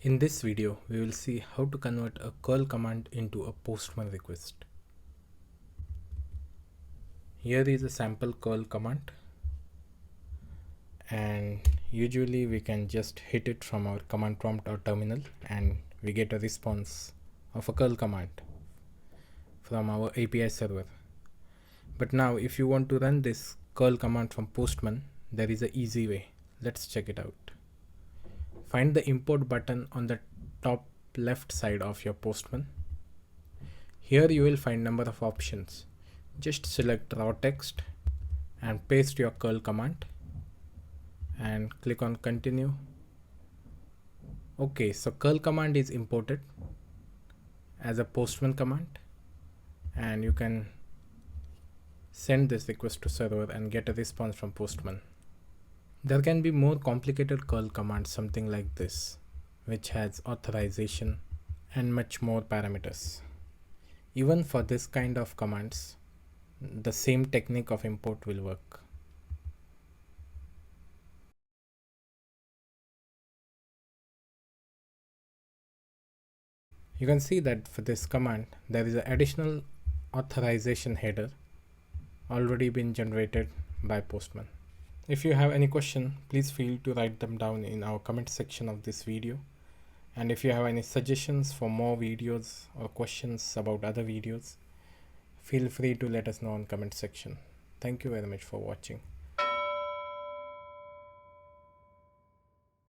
In this video, we will see how to convert a curl command into a postman request. Here is a sample curl command, and usually we can just hit it from our command prompt or terminal and we get a response of a curl command from our API server. But now if you want to run this curl command from Postman, there is an easy way. Let's check it out. Find the import button on the top left side of your Postman. Here you will find number of options. Just select raw text and paste your curl command and click on continue. Okay, so curl command is imported as a Postman command and you can send this request to server and get a response from Postman. There can be more complicated curl commands, something like this, which has authorization and much more parameters. Even for this kind of commands, the same technique of import will work. You can see that for this command, there is an additional authorization header already been generated by Postman. If you have any question, please feel to write them down in our comment section of this video. And if you have any suggestions for more videos or questions about other videos, feel free to let us know in comment section. Thank you very much for watching.